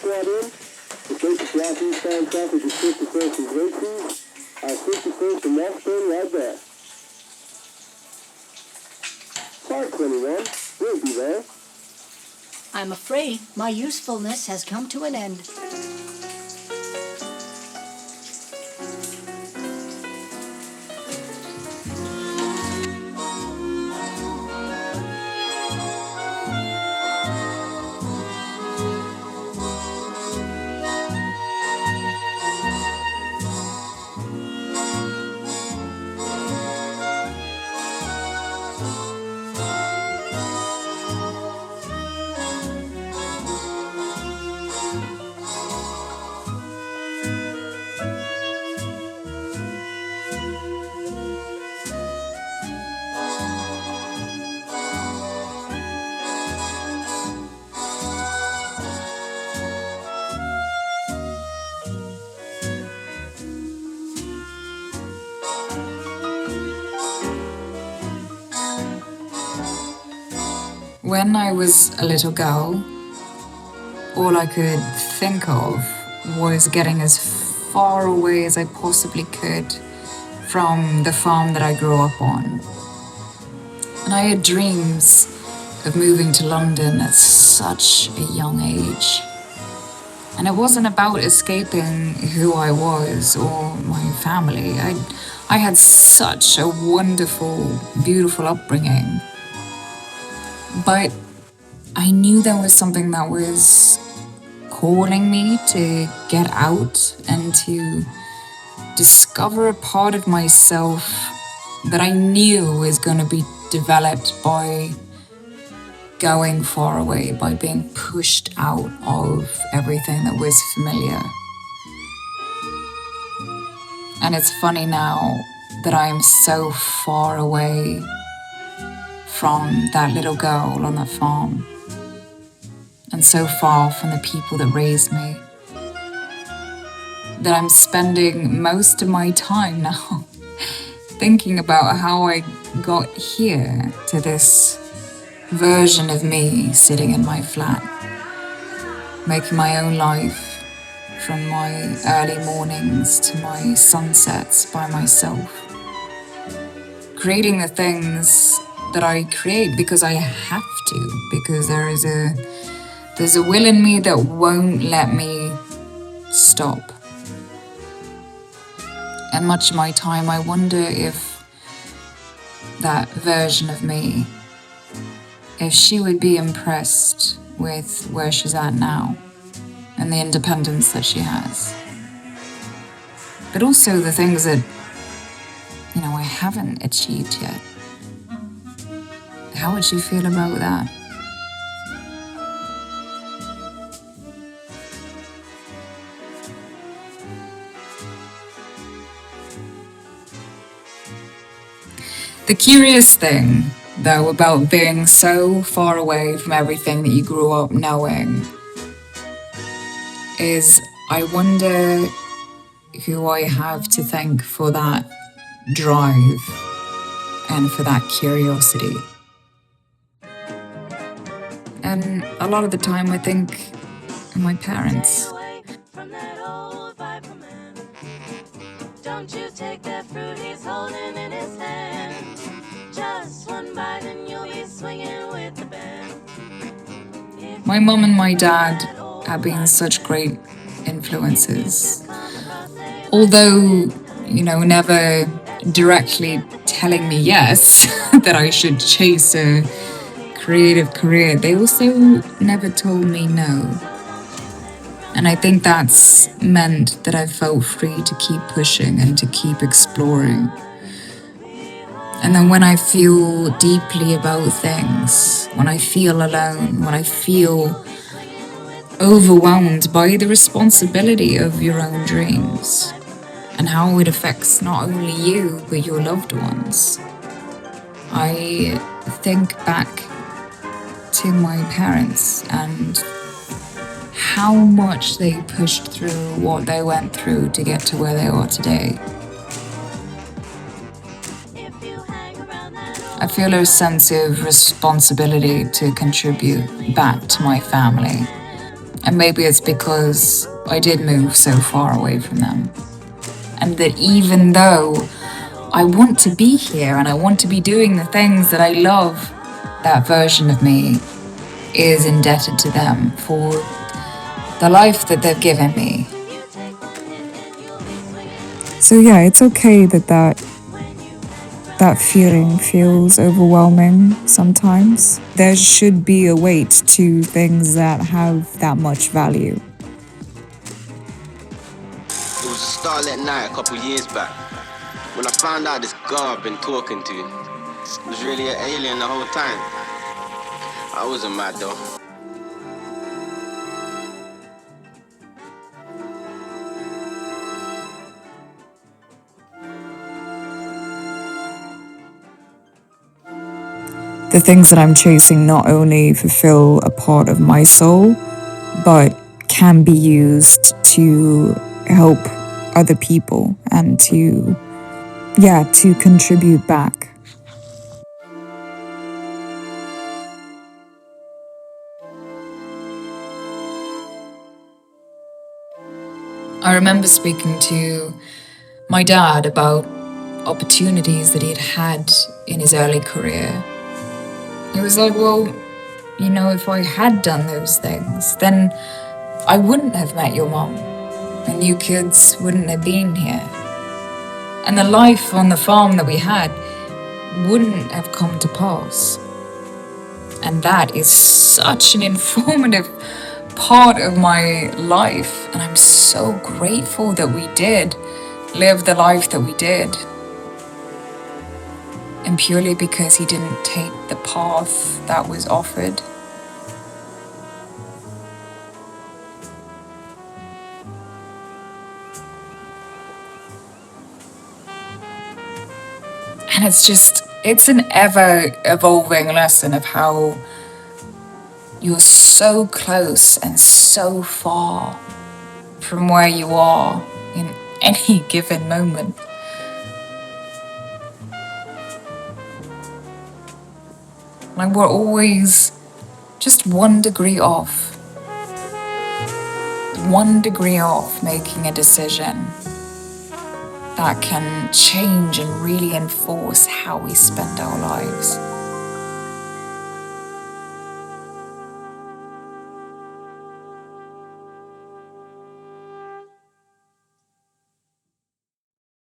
squad in. The safety southeast bound traffic is 51st and Grapevine. 51st and Landstrom right there. 521, we'll be there. I'm afraid my usefulness has come to an end. When I was a little girl, all I could think of was getting as far away as I possibly could from the farm that I grew up on. And I had dreams of moving to London at such a young age. And it wasn't about escaping who I was or my family. I had such a wonderful, beautiful upbringing. But I knew there was something that was calling me to get out and to discover a part of myself that I knew was going to be developed by going far away, by being pushed out of everything that was familiar. And it's funny now that I am so far away from that little girl on that farm, and so far from the people that raised me, that I'm spending most of my time now thinking about how I got here to this version of me sitting in my flat, making my own life from my early mornings to my sunsets by myself, creating the things that I create because I have to, because there's a will in me that won't let me stop. And much of my time I wonder if that version of me, if she would be impressed with where she's at now and the independence that she has. But also the things that, I haven't achieved yet. How would she feel about that? The curious thing, though, about being so far away from everything that you grew up knowing is I wonder who I have to thank for that drive and for that curiosity. And a lot of the time I think of my parents. Don't you take that fruit he's holding in his hand. Just one bite and you'll be swinging with the band. My mum and my dad have been such great influences. Although, never directly telling me yes, that I should chase a creative career, they also never told me no. And I think that's meant that I felt free to keep pushing and to keep exploring. And then when I feel deeply about things, when I feel alone, when I feel overwhelmed by the responsibility of your own dreams and how it affects not only you, but your loved ones, I think back to my parents and how much they pushed through what they went through to get to where they are today. I feel a sense of responsibility to contribute back to my family And maybe it's because I did move so far away from them. And that even though I want to be here and I want to be doing the things that I love, that version of me is indebted to them for the life that they've given me. So yeah, it's okay that feeling feels overwhelming sometimes. There should be a weight to things that have that much value. It was a starlit night a couple years back when I found out this girl I've been talking to was really an alien the whole time. I wasn't mad though. The things that I'm chasing not only fulfill a part of my soul, but can be used to help other people and to contribute back. I remember speaking to my dad about opportunities that he had had in his early career. He was like, well, you know, if I had done those things, then I wouldn't have met your mom, and you kids wouldn't have been here. And the life on the farm that we had wouldn't have come to pass. And that is such an informative part of my life, and I'm so grateful that we did live the life that we did. And purely because he didn't take the path that was offered. And it's an ever-evolving lesson of how you're so close and so far from where you are in any given moment. Like we're always just 1 degree off. 1 degree off making a decision that can change and really enforce how we spend our lives.